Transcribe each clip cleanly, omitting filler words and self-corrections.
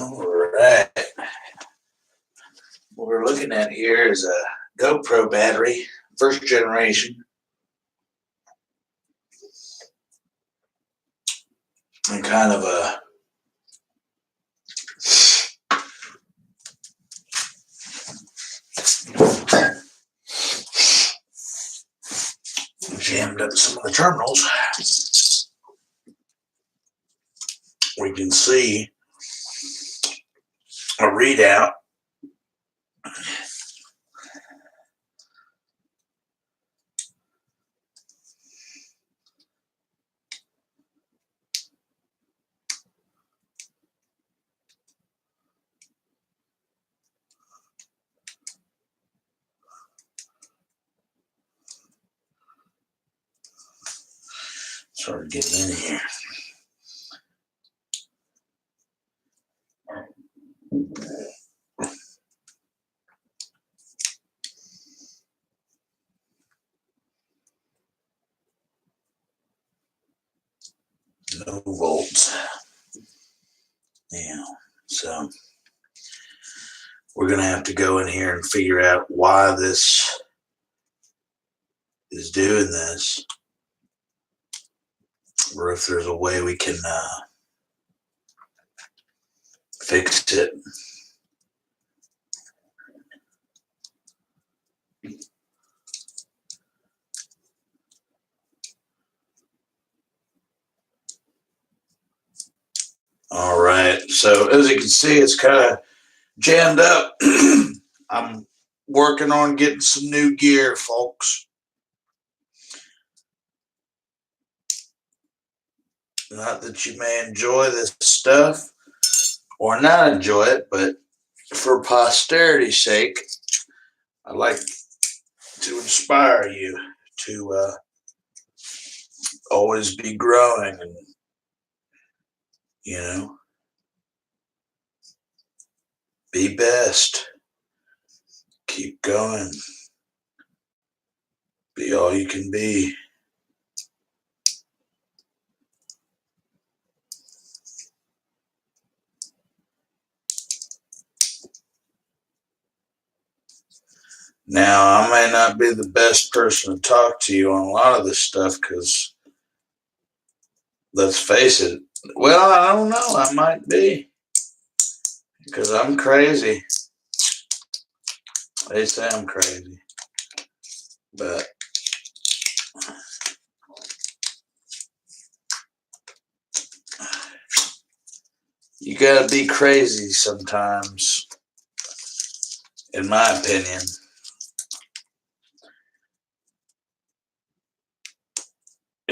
All right. What we're looking at here is a GoPro battery, first generation. And kind of a jammed up some of the terminals. We can see a readout. Sort of getting in here. No volts. Yeah, so we're going to have to go in here and figure out why this is doing this, or if there's a way we can fix it. All right, so as you can see, it's kind of jammed up. I'm working on getting some new gear, folks. Not that you may enjoy this stuff or not enjoy it, but for posterity's sake, I'd like to inspire you to always be growing and, be best. Keep going. Be all you can be. Now, I may not be the best person to talk to you on a lot of this stuff because, let's face it, well, I don't know. I might be because I'm crazy. They say I'm crazy. But you gotta be crazy sometimes, in my opinion.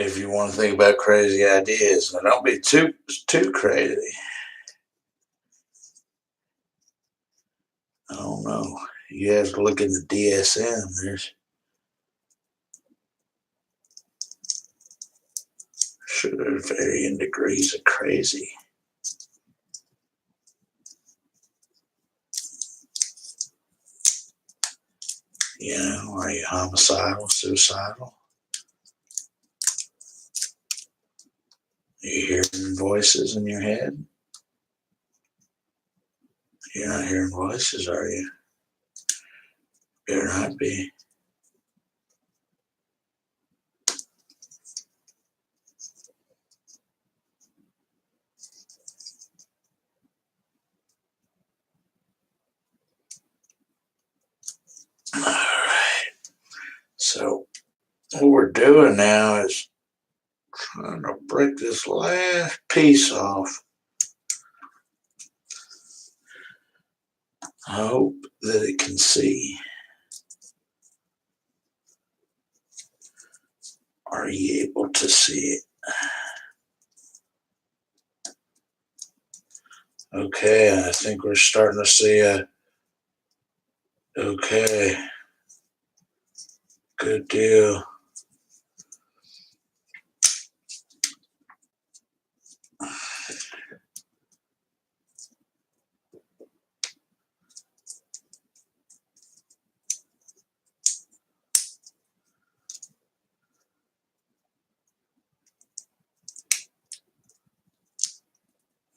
If you want to think about crazy ideas, now don't be too crazy. I don't know. You have to look in the DSM. There's varying degrees of crazy. Are you homicidal, suicidal? Are you hearing voices in your head? You're not hearing voices, are you? Better not be. All right. So what we're doing now is trying to break this last piece off. I hope that it can see. Are you able to see it? Okay, I think we're starting to see a. Okay, good deal.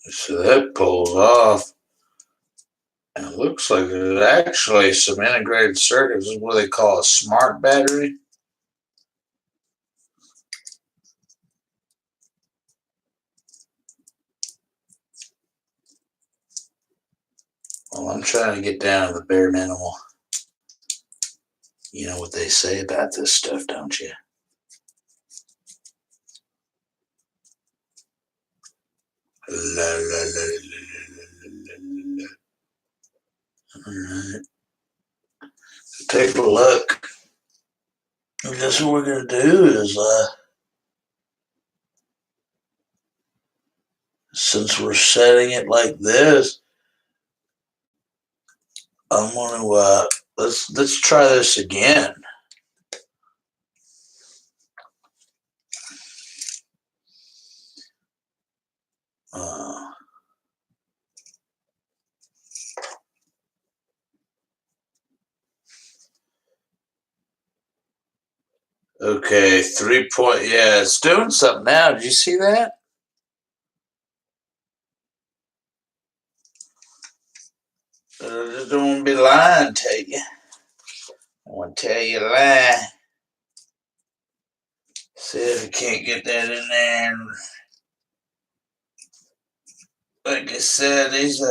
So that pulls off. And it looks like there's actually some integrated circuits. This is what they call a smart battery. Well, I'm trying to get down to the bare minimal. You know what they say about this stuff, don't you? La, la, la, la. All right. Take a look. I guess what we're going to do is, since we're setting it like this, I'm going to, let's try this again. Okay, 3 point. Yeah, it's doing something now. Did you see that? I just don't want to be lying to you. I want to tell you a lie. See if we can't get that in there. Like I said, these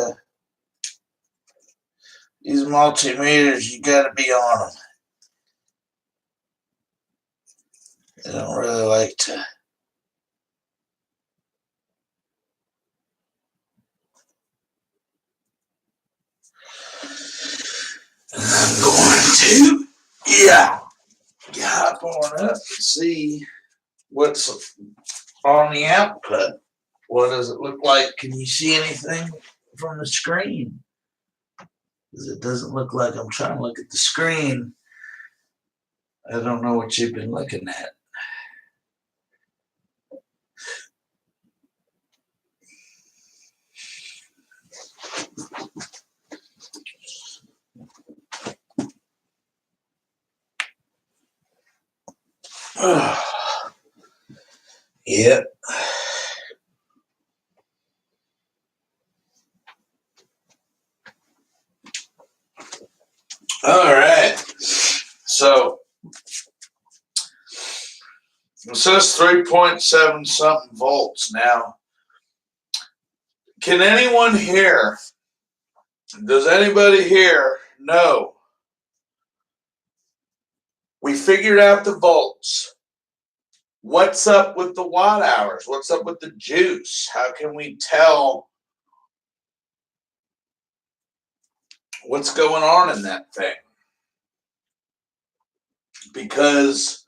multimeters, you got to be on them. They don't really like to. I'm going to, hop on up and see what's on the output. What does it look like? Can you see anything from the screen? Because it doesn't look like I'm trying to look at the screen. I don't know what you've been looking at. Yep. All right. So it says 3.7 something volts. Now, can anyone here? Does anybody here know? We figured out the volts. What's up with the watt hours? What's up with the juice? How can we tell what's going on in that thing? Because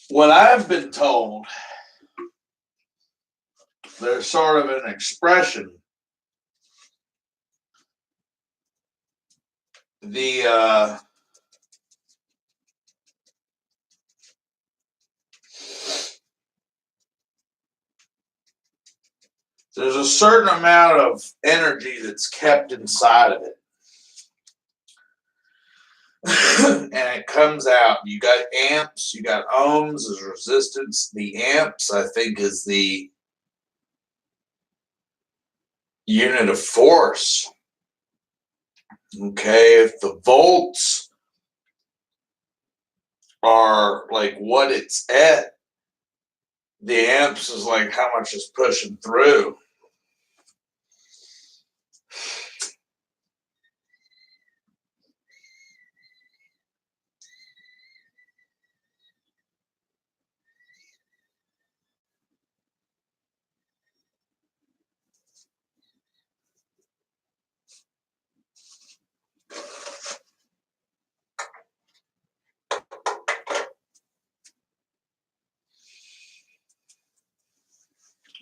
what I've been told, there's sort of an expression. There's a certain amount of energy that's kept inside of it. And it comes out. You got amps, you got ohms as resistance. The amps, I think, is the unit of force. Okay, if the volts are like what it's at, the amps is like how much is pushing through.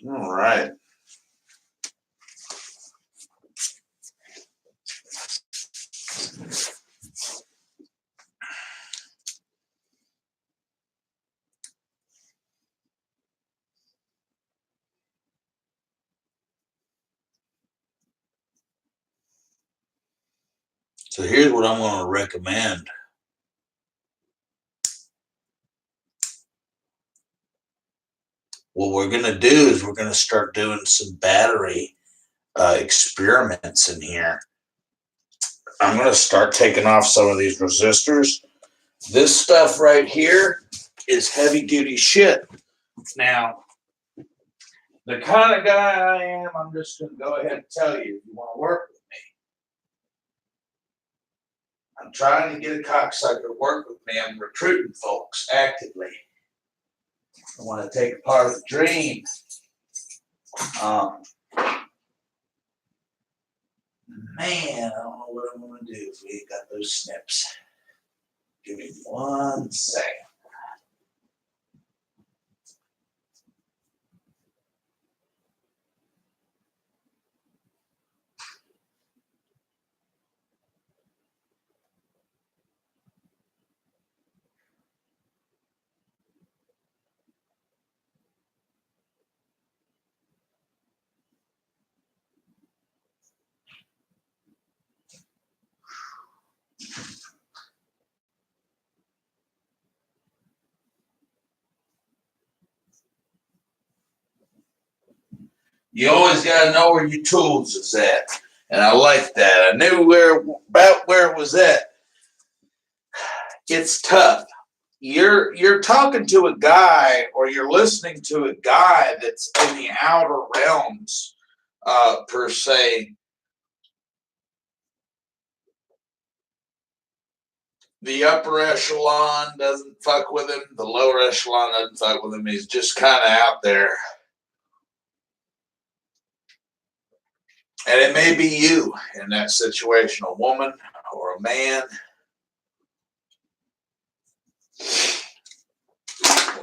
All right. So here's what I'm going to recommend. What we're going to do is we're going to start doing some battery experiments in here. I'm going to start taking off some of these resistors. This stuff right here is heavy duty shit. Now, the kind of guy I am, I'm just going to go ahead and tell you, if you want to work with me, I'm trying to get a cocksucker to work with me. I'm recruiting folks actively. I want to take a part of the dream. Man, I don't know what I'm going to do if we got those snips. Give me 1 second. You always got to know where your tools is at. And I like that. I knew about where it was at. It's tough. You're talking to a guy, or you're listening to a guy that's in the outer realms, per se. The upper echelon doesn't fuck with him. The lower echelon doesn't fuck with him. He's just kind of out there. And it may be you in that situation, a woman or a man,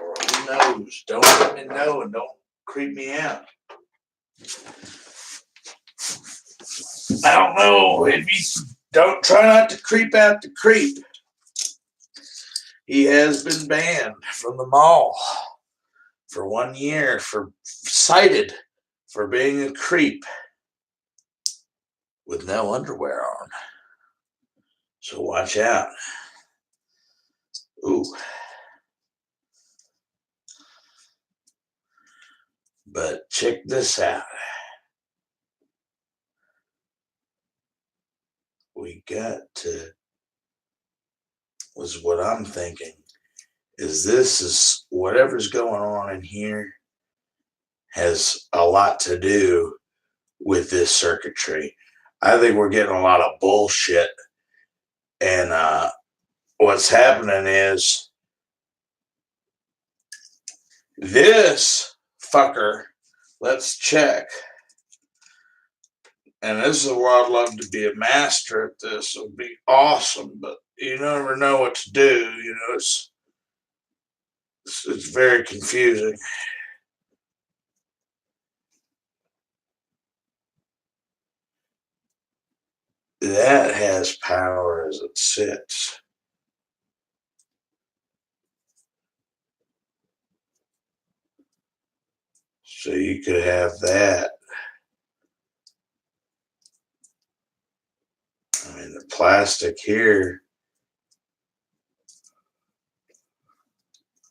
or who knows. Don't let me know and don't creep me out. I don't know. If you don't, try not to creep out the creep. He has been banned from the mall for 1 year, cited for being a creep with no underwear on. So watch out. Ooh. But check this out. We got to, was what I'm thinking, is whatever's going on in here has a lot to do with this circuitry. I think we're getting a lot of bullshit. And what's happening is this fucker, let's check. And this is where I'd love to be a master at this. It would be awesome, but you never know what to do. You know, it's very confusing. That has power as it sits. So you could have that. I mean, the plastic here.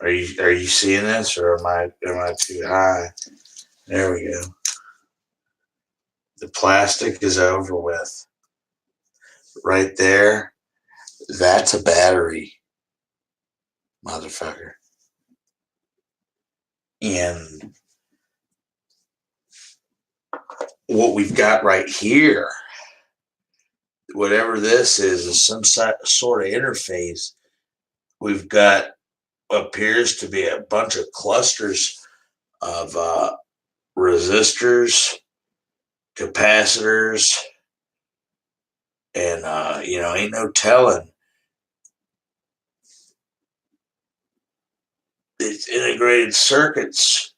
Are you seeing this, or am I too high? There we go. The plastic is over with. Right there, that's a battery, motherfucker. And what we've got right here, whatever this is some sort of interface. We've got appears to be a bunch of clusters of resistors, capacitors, and ain't no telling. It's integrated circuits,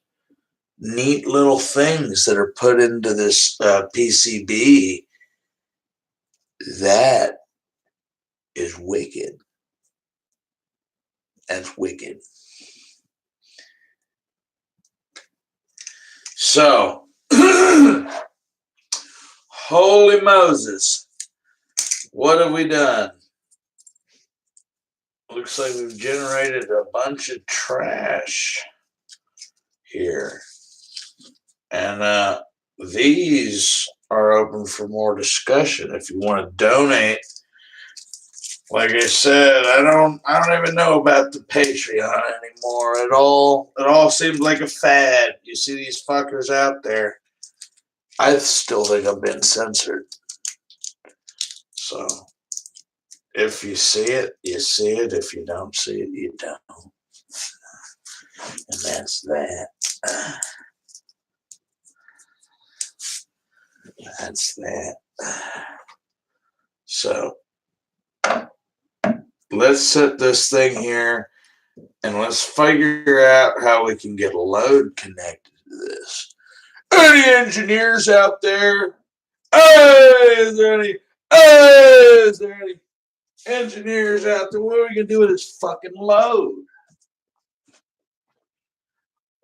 neat little things that are put into this PCB. That is wicked. That's wicked. So, holy Moses. What have we done? Looks like we've generated a bunch of trash here. And these are open for more discussion. If you want to donate, like I said, I don't even know about the Patreon anymore. It all seems like a fad. You see these fuckers out there. I still think I've been censored. So if you see it, you see it. If you don't see it, you don't. And that's that. That's that. So let's set this thing here and let's figure out how we can get a load connected to this. Any engineers out there? Hey, is there any engineers out there? What are we gonna do with this fucking load?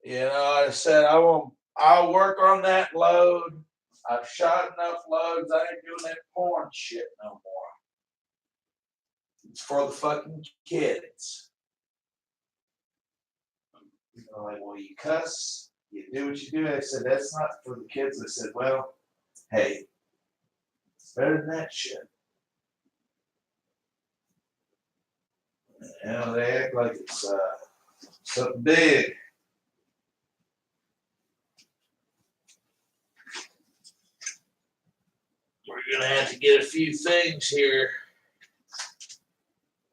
You know, I said I'll work on that load. I've shot enough loads. I ain't doing that porn shit no more. It's for the fucking kids. You know, like, well, you cuss, you do what you do. I said, that's not for the kids. I said, well, hey, it's better than that shit. You know, they act like it's something big. We're going to have to get a few things here.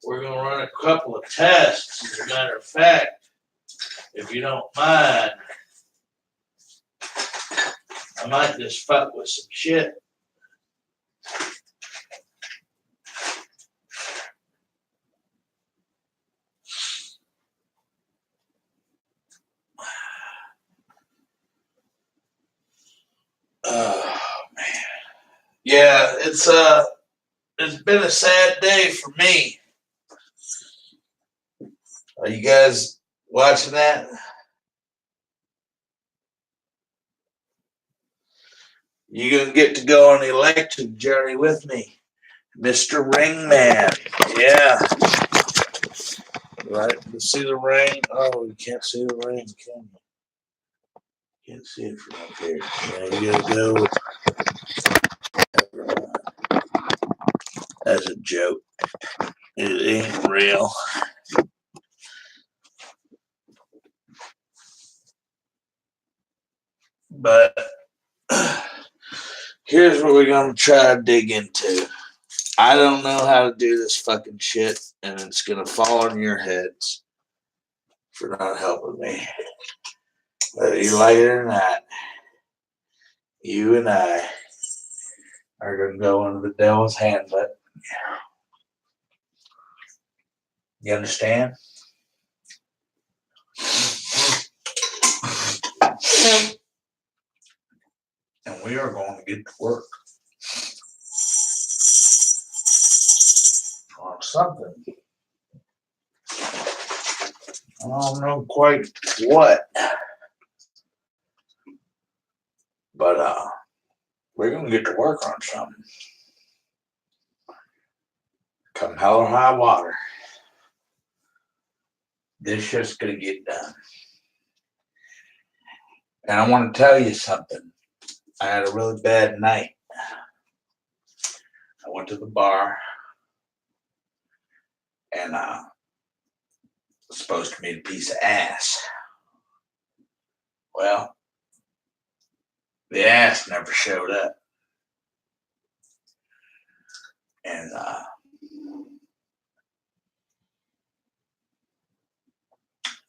We're going to run a couple of tests. As a matter of fact, if you don't mind, I might just fuck with some shit. Oh man, yeah, it's been a sad day for me. Are you guys watching that? You're gonna get to go on the electric journey with me, Mr. Ringman. Yeah, right. You see the ring? Oh, you can't see the ring, can you? Can't see it from up here. Yeah, you gotta go. That's a joke. It ain't real. But here's what we're gonna try to dig into. I don't know how to do this fucking shit, and it's gonna fall on your heads for not helping me. Whether you like it or not, you and I are gonna go into the devil's handlet. You understand? And we are going to get to work on something. I don't know quite what, but we're gonna get to work on something. Come hell or high water, this shit's gonna get done. And I want to tell you something. I had a really bad night. I went to the bar and was supposed to meet a piece of ass. Well, the ass never showed up. And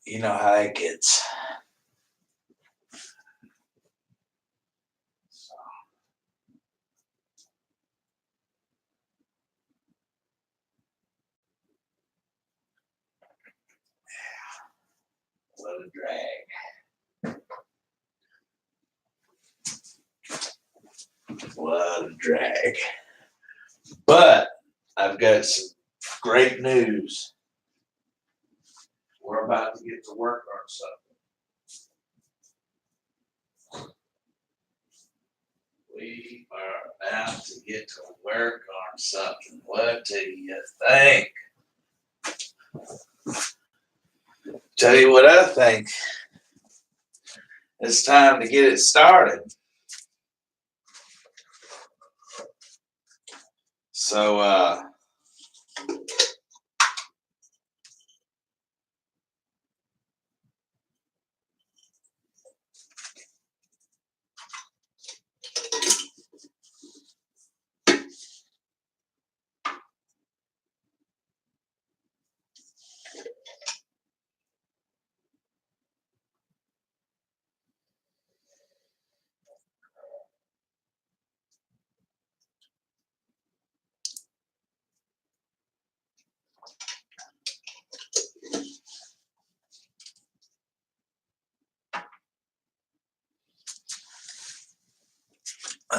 you know how that gets. So, what a drag. What a drag. But I've got some great news. We're about to get to work on something. We are about to get to work something. What do you think? Tell you what I think. It's time to get it started. So,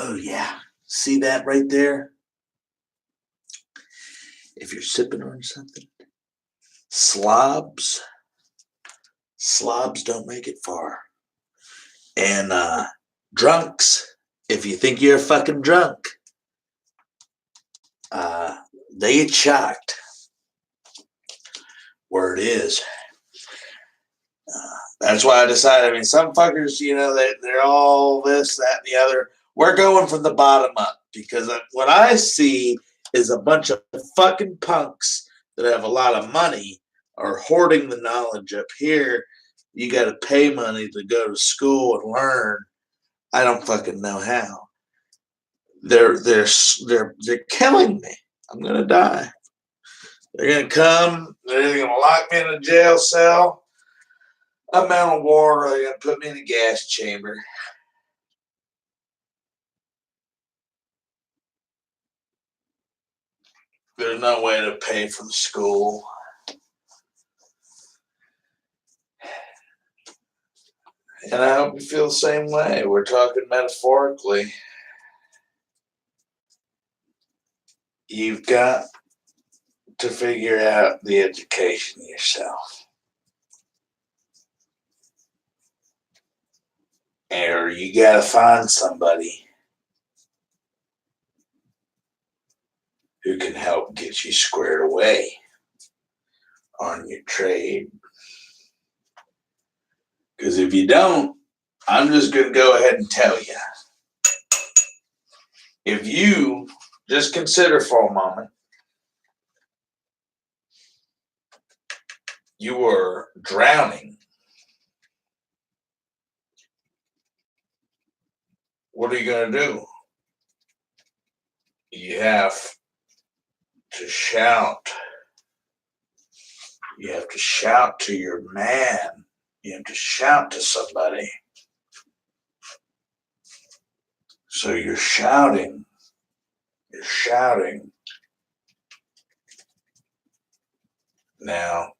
oh yeah. See that right there? If you're sipping on something, slobs don't make it far. And drunks, if you think you're a fucking drunk, they get shocked. Word is. That's why I decided. I mean, some fuckers, they're all this, that, and the other. We're going from the bottom up because what I see is a bunch of fucking punks that have a lot of money are hoarding the knowledge up here. You got to pay money to go to school and learn. I don't fucking know how. They're killing me. I'm gonna die. They're gonna come. They're gonna lock me in a jail cell. I'm out of water. They're gonna put me in a gas chamber. There's no way to pay for the school. And I hope you feel the same way. We're talking metaphorically. You've got to figure out the education yourself. Or you got to find somebody who can help get you squared away on your trade. Because if you don't, I'm just going to go ahead and tell you. If you just consider for a moment, you were drowning, what are you going to do? You have to shout. You have to shout to your man. You have to shout to somebody. So you're shouting. You're shouting. Now,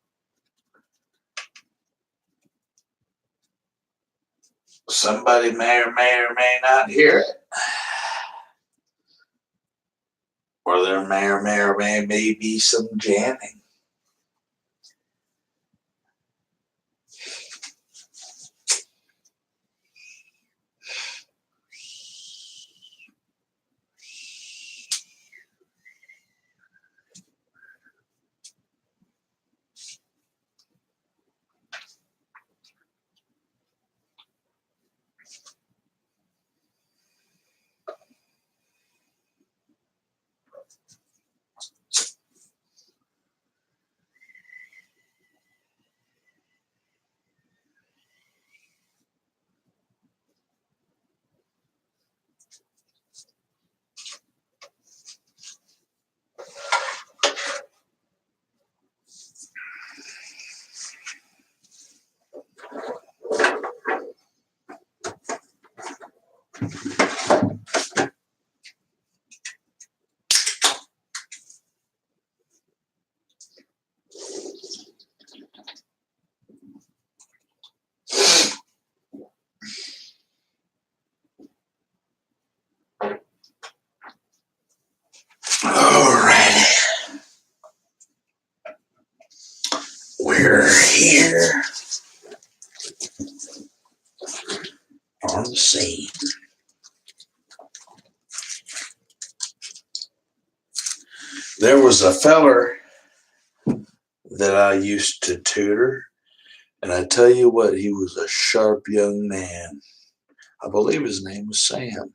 somebody may or may not hear it. Or there may be some jamming. Alrighty. We're here on the scene. There was a feller that I used to tutor, and I tell you what, he was a sharp young man. I believe his name was Sam.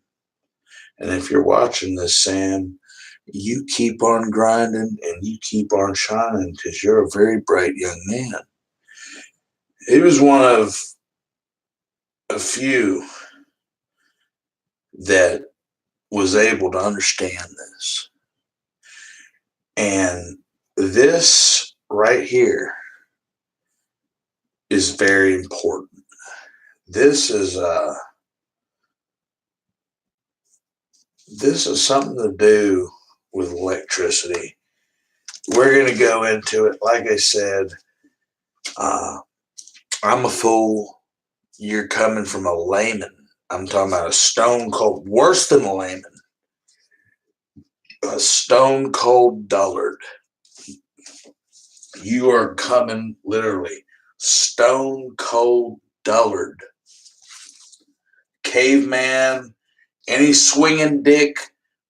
And if you're watching this, Sam, you keep on grinding and you keep on shining because you're a very bright young man. He was one of a few that was able to understand this. And this right here is very important. This is something to do with electricity. We're going to go into it. Like I said, I'm a fool. You're coming from a layman. I'm talking about a stone cold, worse than a layman, a stone cold dullard. You are coming literally stone cold dullard. Caveman, any swinging dick,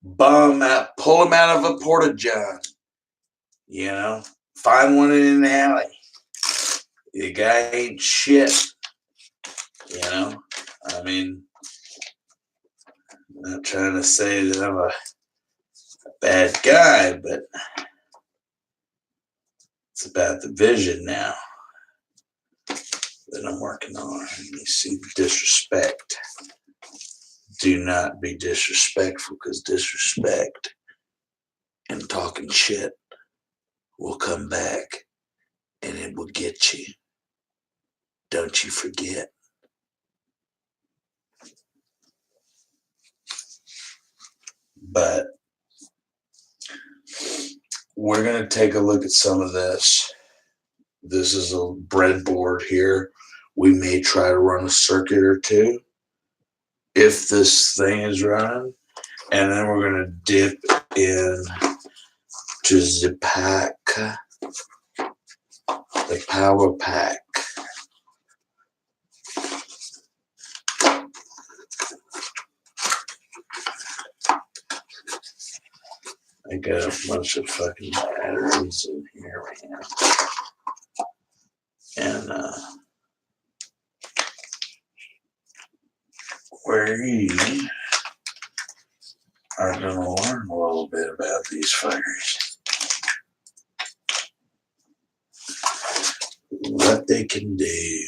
bum out, pull him out of a porta john. You know, find one in an alley. The guy ain't shit. You know, I mean, I'm not trying to say that I'm a bad guy, but it's about the vision now that I'm working on. You see the disrespect. Do not be disrespectful, because disrespect and talking shit will come back and it will get you. Don't you forget. But we're going to take a look at some of this. This is a breadboard here. We may try to run a circuit or two if this thing is running. And then we're going to dip in to the pack, the power pack. I got a bunch of fucking batteries in here, man. And we are going to learn a little bit about these fuckers. What they can do.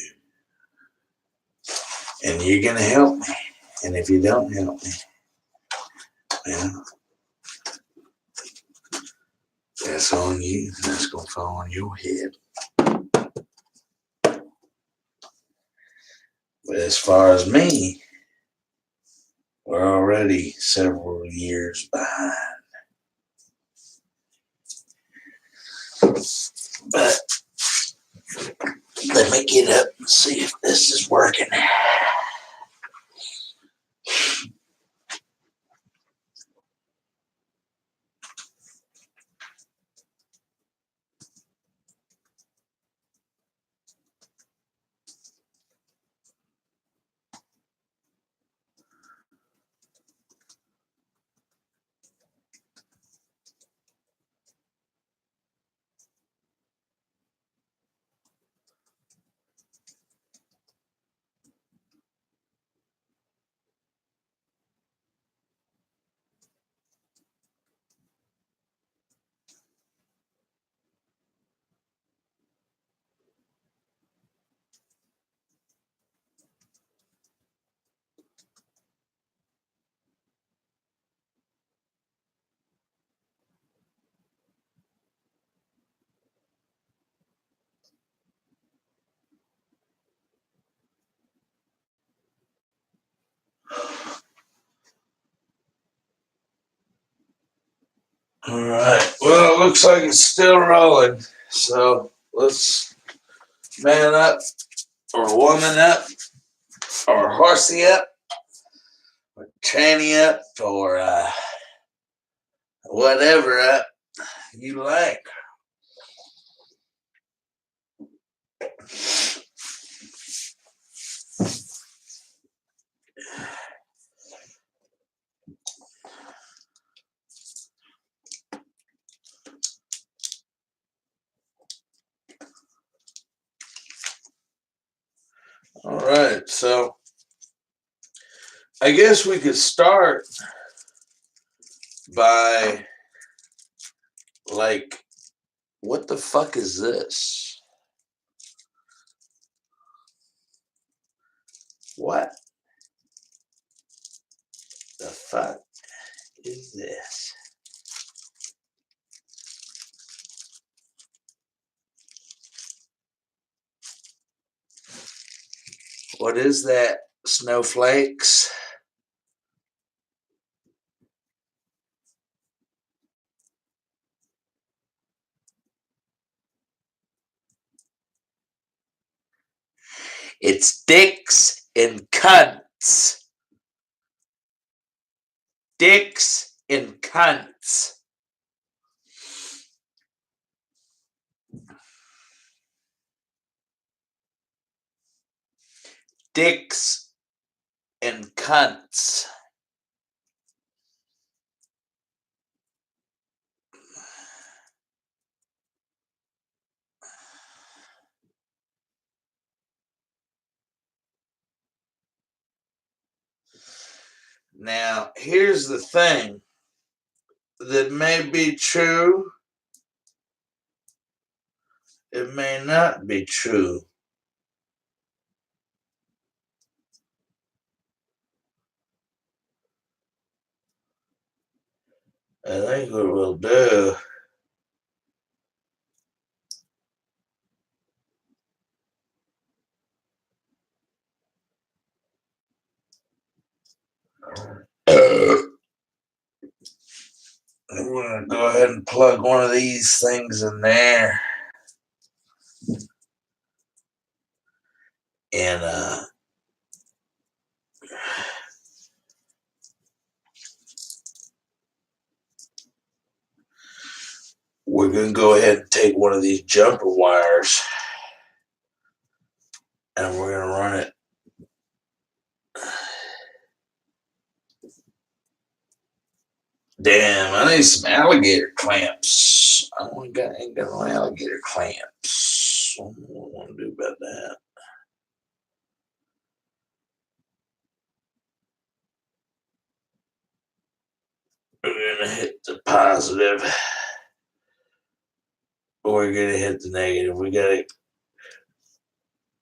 And you're going to help me. And if you don't help me, well, that's on you. That's going to fall on your head. But as far as me, we're already several years behind. But let me get up and see if this is working. All right. Well, it looks like it's still rolling. So let's man up, or woman up, or horsey up, or tranny up, or whatever up you like. right, so I guess we could start by, like, what the fuck is this? What the fuck is this? What is that? Snowflakes? It's dicks and cunts. Dicks and cunts. Dicks and cunts. Now, here's the thing that may be true, it may not be true. I think what we'll do we're gonna go ahead and plug one of these things in there, and we're gonna go ahead and take one of these jumper wires, and we're gonna run it. Damn, I need some alligator clamps. Ain't got no alligator clamps. What do I want to do about that? We're gonna hit the positive. We're gonna hit the negative. We gotta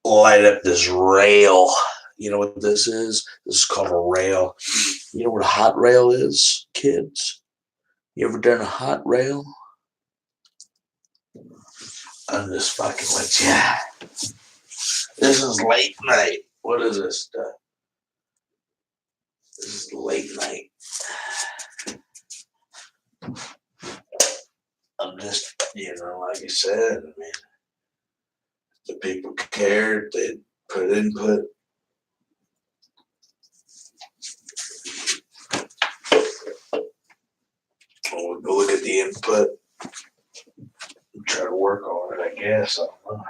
light up this rail. You know what this is? This is called a rail. You know what a hot rail is, kids? You ever done a hot rail? I'm just fucking with you. This is late night. What is this stuff? This is late night. I'm just, like I said, I mean, the people cared, they put input. We'll go look at the input and try to work on it, I guess. I don't know.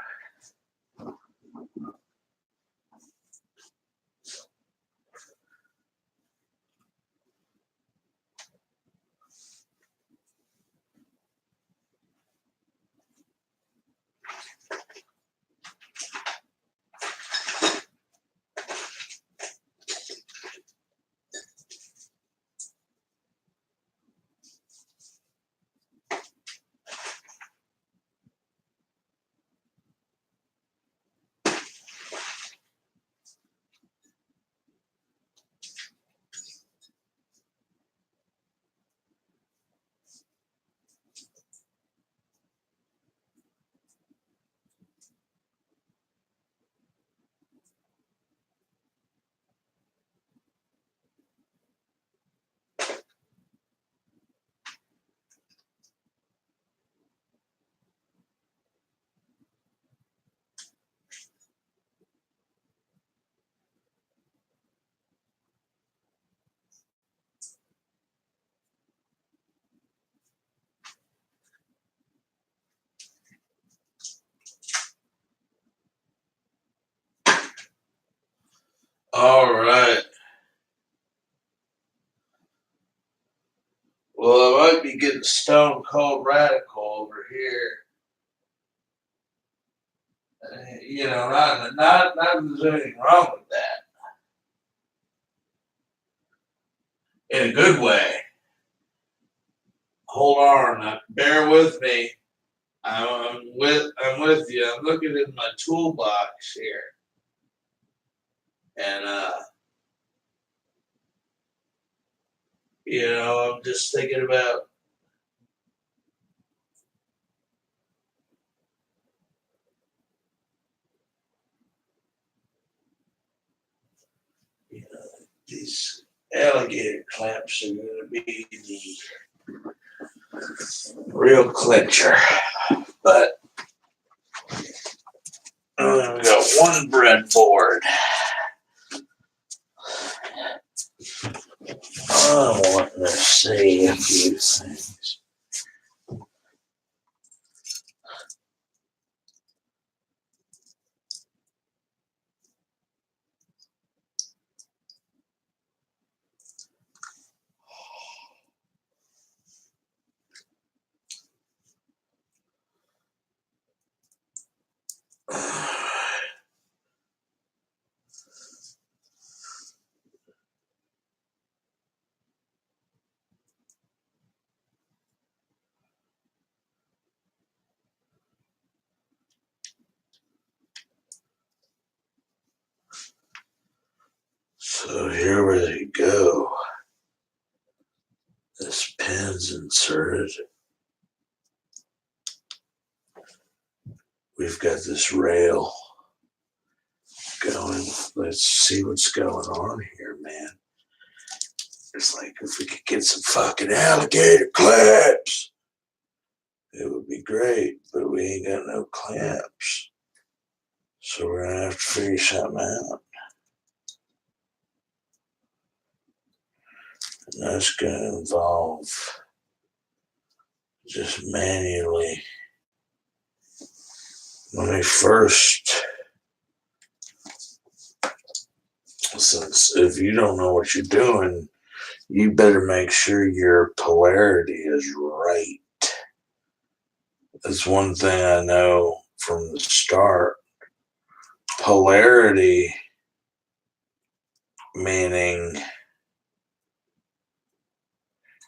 All right. Well, I might be getting stone cold radical over here. You know, not there's anything wrong with that. In a good way. Hold on, bear with me. I'm with you. I'm looking in my toolbox here, and you know, I'm just thinking about. You know, these alligator clamps are going to be the real clincher, but we got one breadboard. I want to see a few things. So here we go. This pin's inserted. We've got this rail going. Let's see what's going on here, man. It's like if we could get some fucking alligator clamps, it would be great, but we ain't got no clamps. So we're gonna have to figure something out. And that's gonna involve just manually. When we first, since if you don't know what you're doing, you better make sure your polarity is right. That's one thing I know from the start. Polarity, meaning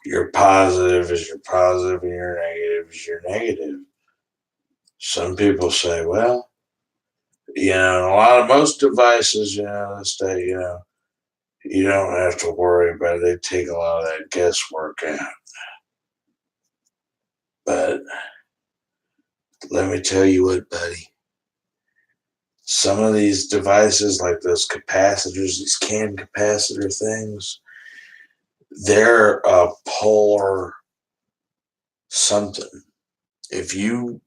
your positive is your positive and your negative is your negative. Some people say, well, you know, most devices, you know, they, you know, you don't have to worry about it. They take a lot of that guesswork out. But let me tell you what, buddy. Some of these devices, like those capacitors, these CAN capacitor things, they're a polar something. If you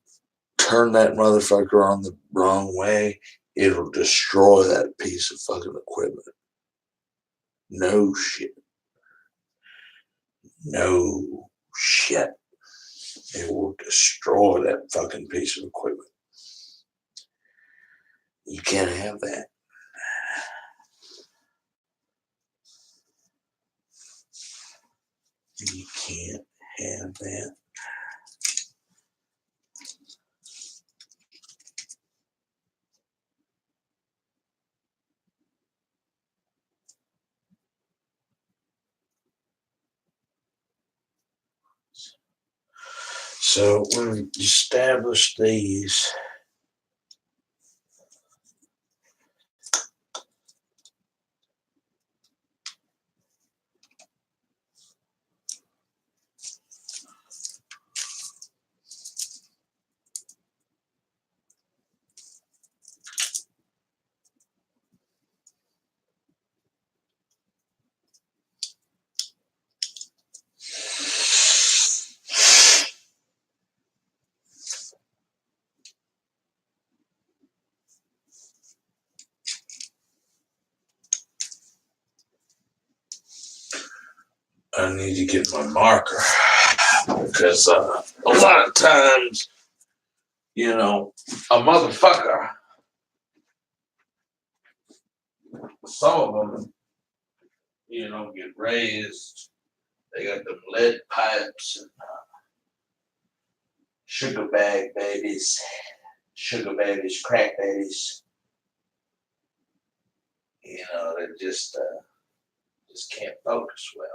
turn that motherfucker on the wrong way, it'll destroy that piece of fucking equipment. No shit. No shit. It will destroy that fucking piece of equipment. You can't have that. You can't have that. So we've established these. I need to get my marker because a lot of times, you know, a motherfucker, some of them, you know, get raised. They got them lead pipes and sugar bag babies, sugar babies, crack babies. They just can't focus well.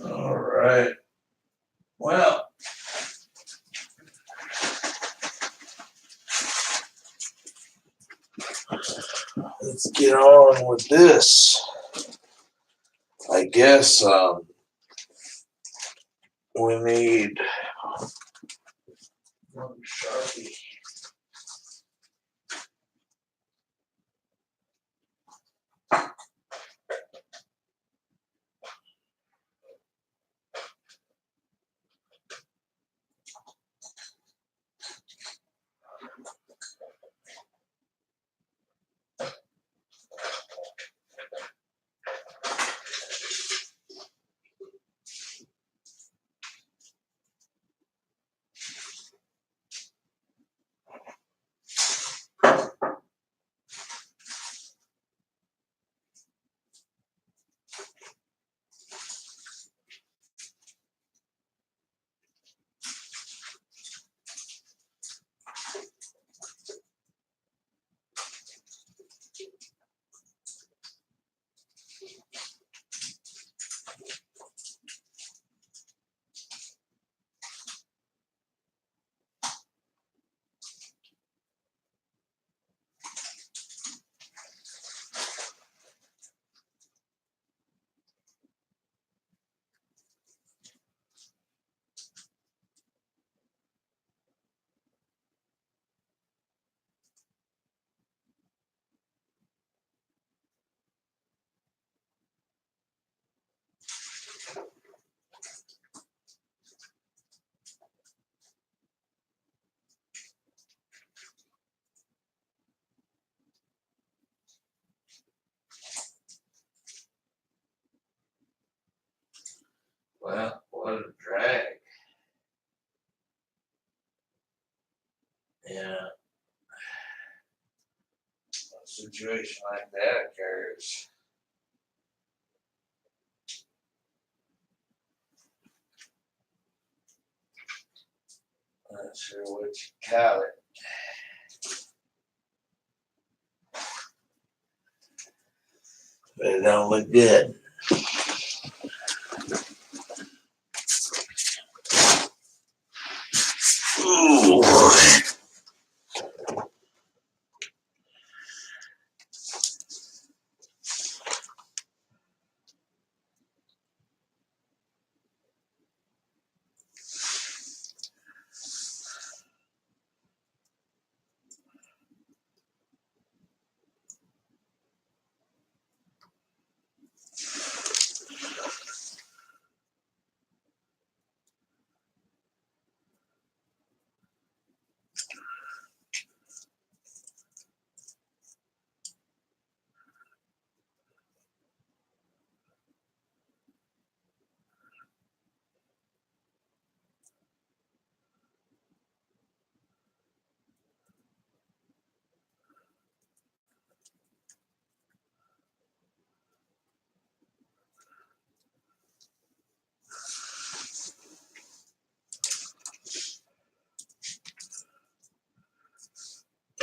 All right. Well, let's get on with this. I guess we need one Sharpie. Well, what a drag. Yeah. A situation like that occurs. Not sure what you call it. But it don't look good. Ooh.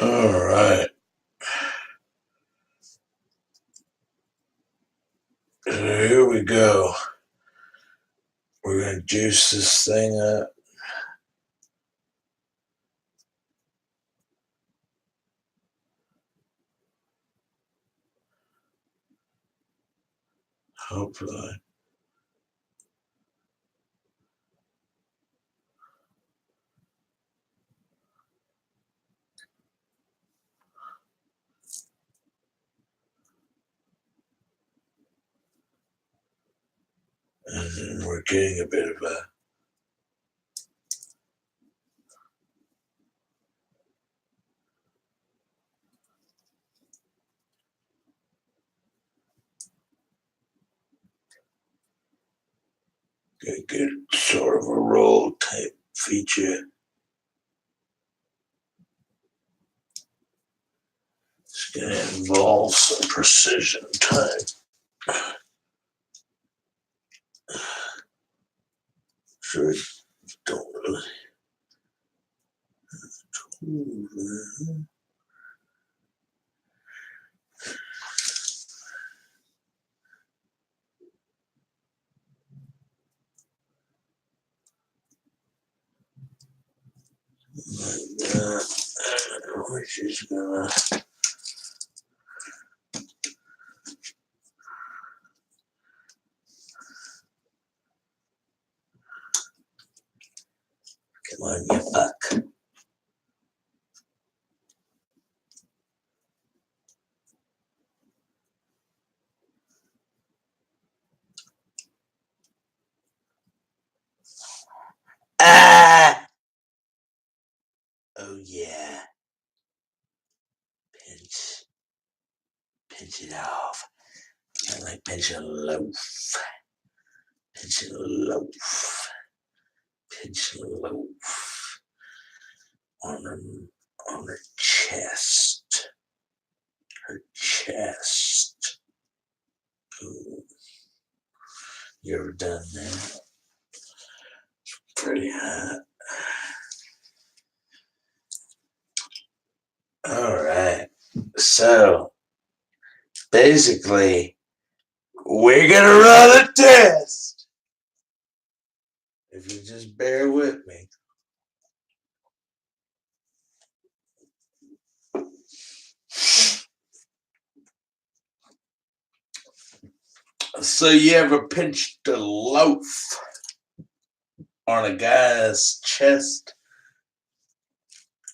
All right. So here we go. We're going to juice this thing up. Hopefully. And we're getting a bit of a good sort of a roll type feature. It's going to involve some precision type. Sure, don't really. Like that, which is gonna. Come on, you fuck. Ah! Oh, yeah. Pinch it off. Kind of like pinch a loaf. Pinch a loaf. Pinch a loaf. On her chest. Her chest. Ooh. You ever done that? Pretty hot. All right. So basically, we're gonna run a test. If you just bear with me. So you ever pinched a loaf on a guy's chest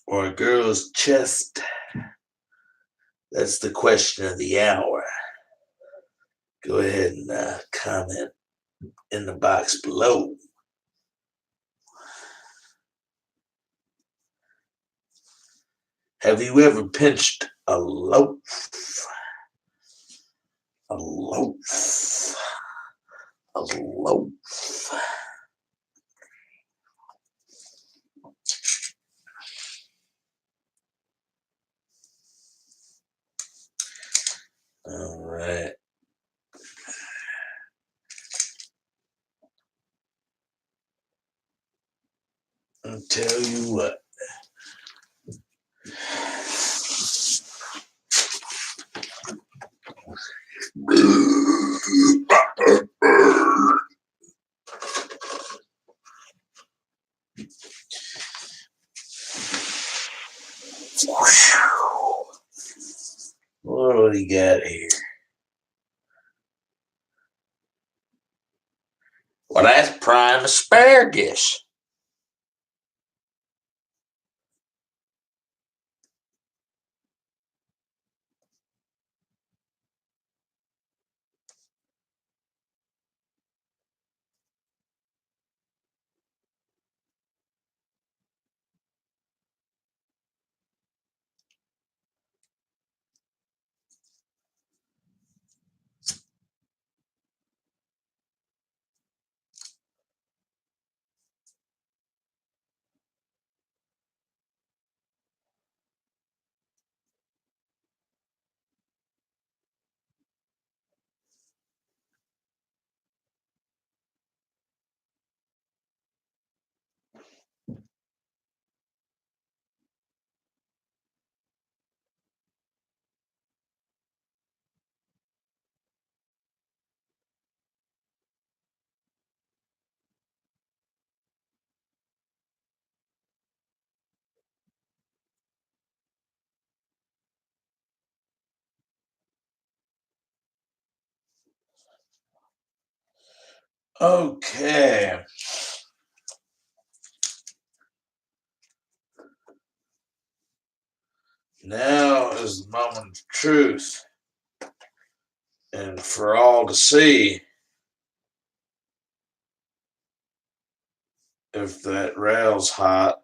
or a girl's chest? That's the question of the hour. Go ahead and comment in the box below. Have you ever pinched a loaf? A loaf. A loaf. All right. I'll tell you what. What do we got here? Well, that's prime asparagus. Okay. Now is the moment of truth. And for all to see, if that rail's hot.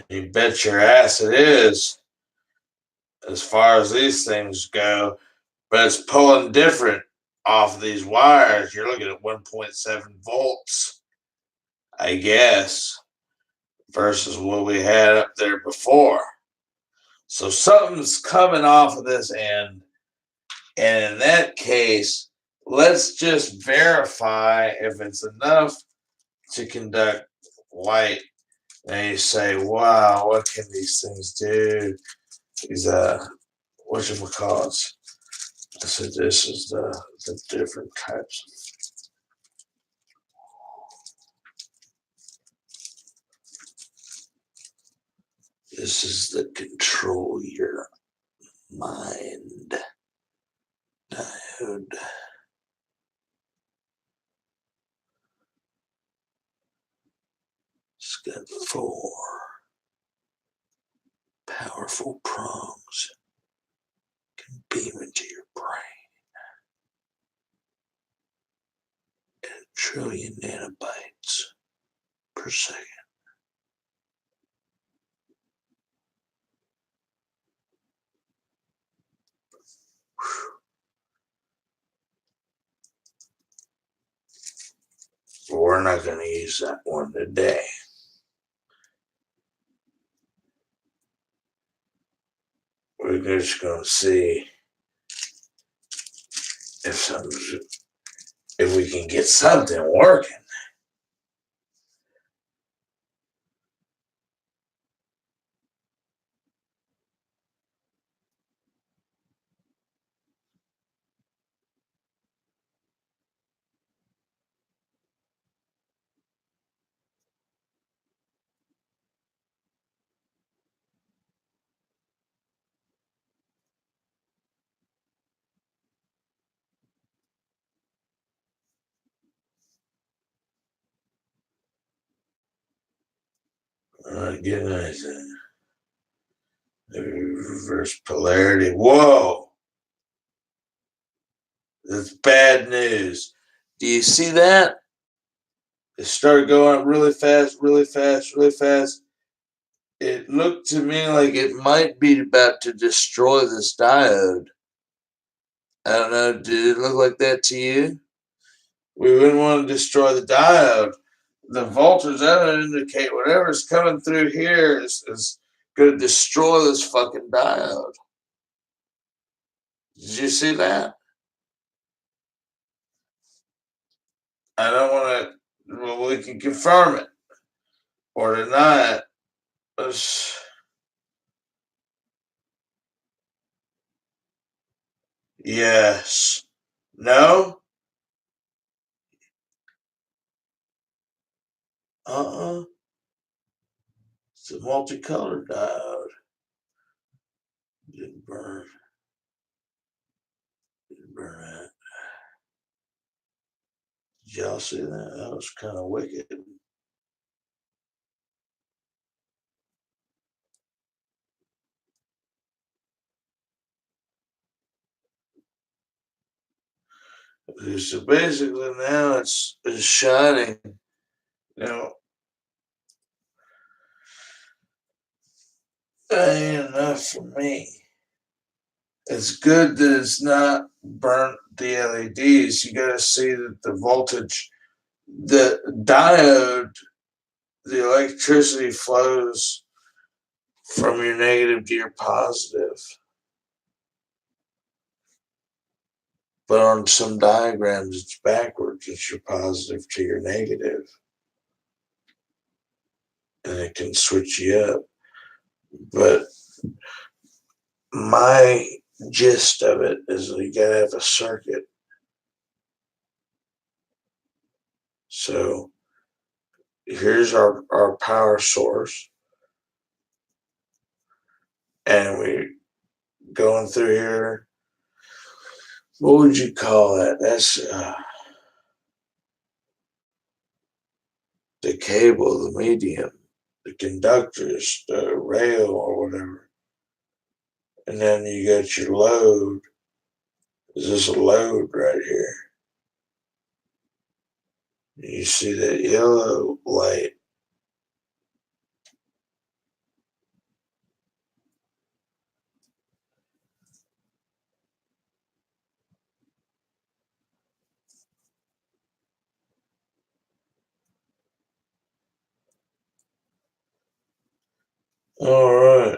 You bet your ass it is, as far as these things go. But it's pulling different off these wires. You're looking at 1.7 volts, I guess, versus what we had up there before. So something's coming off of this end. And in that case, let's just verify if it's enough to conduct light. And you say, wow, what can these things do? These whatchamacallits. So this is the different types. This is the control your mind diode. It's got 4 powerful prongs. Can beam into your brain at 1 trillion nanobytes per second. We're not going to use that one today. We're just going to see if we can get something working. Not getting anything. Reverse polarity. Whoa! That's bad news. Do you see that? It started going up really fast, really fast, really fast. It looked to me like it might be about to destroy this diode. I don't know. Did it look like that to you? We wouldn't want to destroy the diode. The voltage, that would indicate whatever's coming through here is going to destroy this fucking diode. Did you see that? I don't want to. Well, we can confirm it or deny it. Yes. No? Uh-uh. It's a multicolored diode. Didn't burn. Didn't burn that. Did y'all see that? That was kind of wicked. So basically now it's shining. Now, that ain't enough for me. It's good that it's not burnt the LEDs. You got to see that the voltage, the diode, the electricity flows from your negative to your positive. But on some diagrams, it's backwards. It's your positive to your negative. And it can switch you up. But my gist of it is you got to have a circuit. So here's our power source. And we're going through here. What would you call that? That's the cable, the medium, the conductors, the rail, or whatever. And then you got your load. Is this a load right here? You see that yellow light? All right.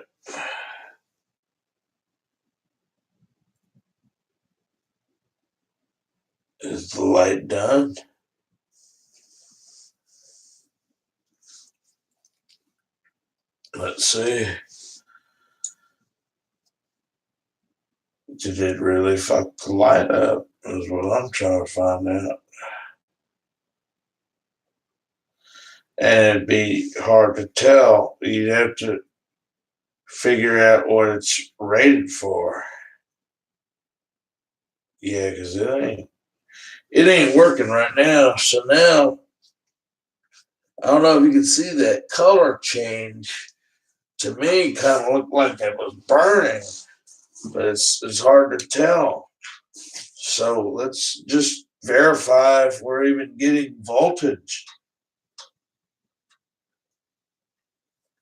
Is the light done? Let's see. Did it really fuck the light up? Is what I'm trying to find out. And it'd be hard to tell. You'd have to figure out what it's rated for. Yeah, because it ain't working right now. So now I don't know if you can see that color change. To me, kind of looked like it was burning, but it's hard to tell. So let's just verify if we're even getting voltage.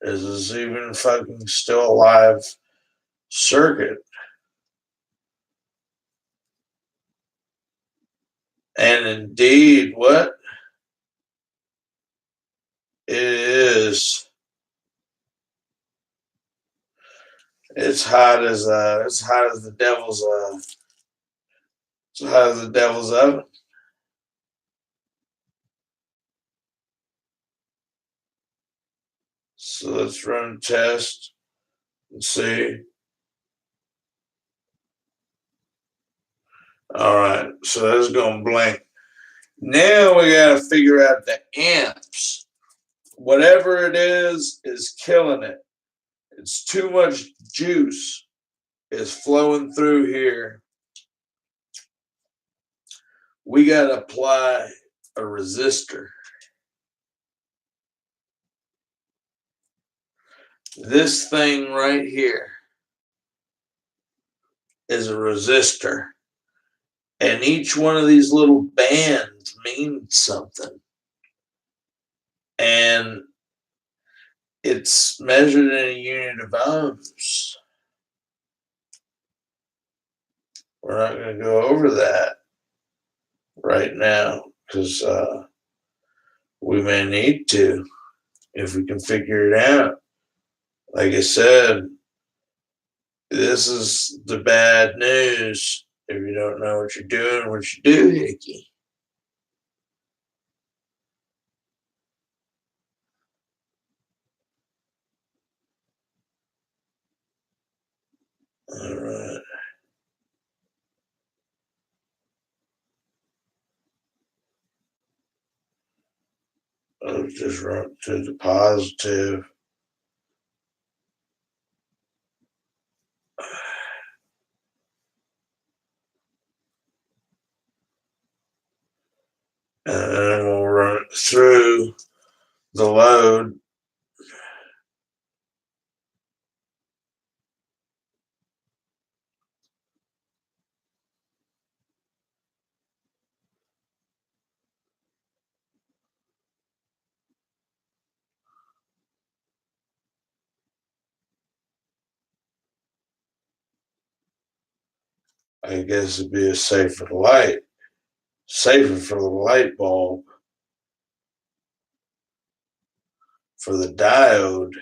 Is this even fucking still a live circuit? And indeed, what it is, it's hot as the devil's oven. So let's run a test and see. All right, so that's gonna blink. Now we gotta figure out the amps. Whatever it is killing it. It's too much juice is flowing through here. We gotta apply a resistor. This thing right here is a resistor. And each one of these little bands means something. And it's measured in a unit of ohms. We're not going to go over that right now because we may need to if we can figure it out. Like I said, this is the bad news. If you don't know what you're doing, what you do, Hickey. All right. I'll just run to the positive. And then we'll run it through the load. I guess it'd be safer for the light bulb, for the diode.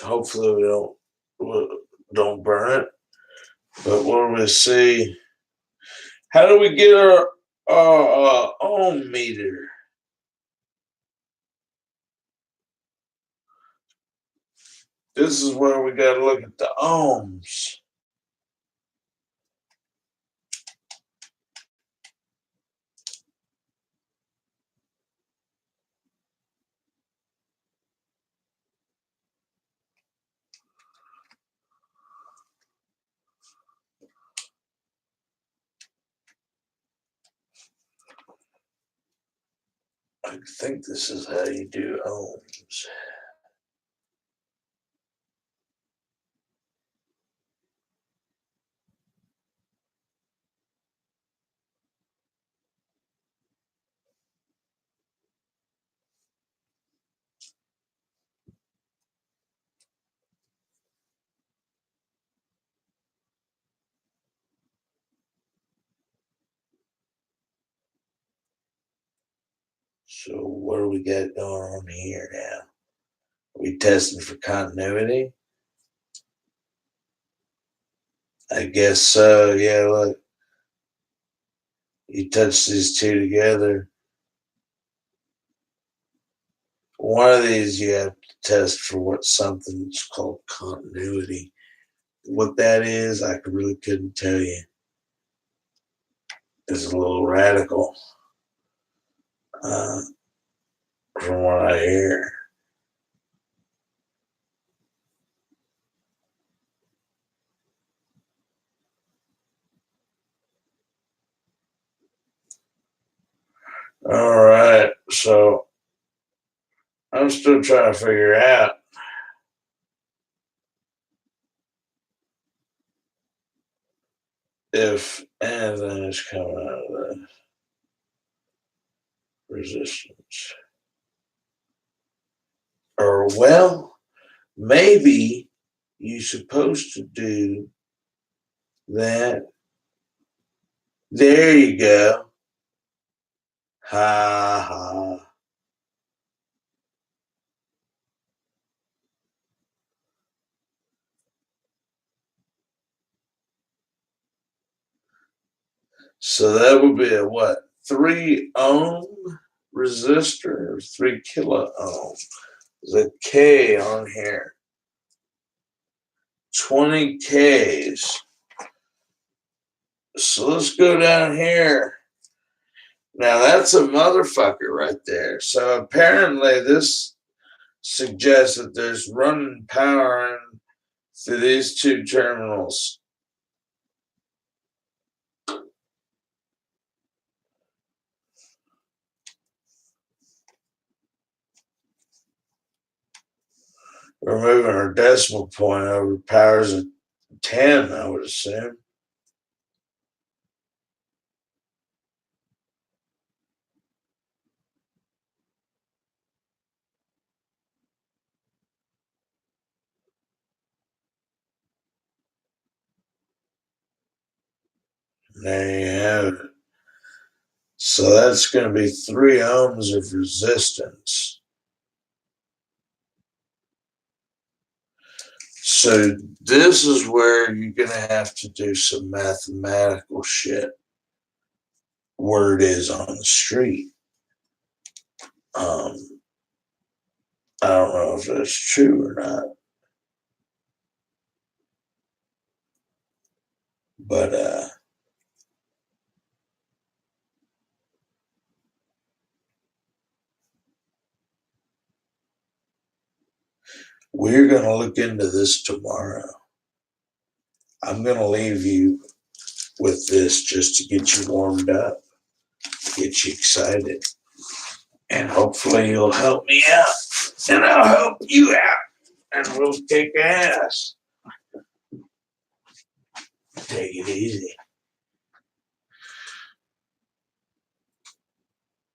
Hopefully we don't burn it. But what do we see? How do we get our ohm meter? This is where we got to look at the ohms. I think this is how you do ohms. So what do we got going on here now? Are we testing for continuity? I guess so. Yeah, look. You touch these two together. One of these you have to test for what something's called continuity. What that is, I really couldn't tell you. It's a little radical, uh, from what I hear. All right, so I'm still trying to figure out if anything is coming out of the resistance. Or, well, maybe you're supposed to do that. There you go. Ha ha. So that would be a what? 3 ohm resistor, or 3 kilo ohm. There's a K on here. 20 Ks. So let's go down here. Now that's a motherfucker right there. So apparently this suggests that there's running power through these two terminals. We're moving our decimal point over powers of 10, I would assume. There you have it. So that's going to be 3 ohms of resistance. So this is where you're going to have to do some mathematical shit. Word is on the street. I don't know if that's true or not. But we're going to look into this tomorrow. I'm going to leave you with this just to get you warmed up, get you excited. And hopefully you'll help me out. And I'll help you out. And we'll kick ass. Take it easy.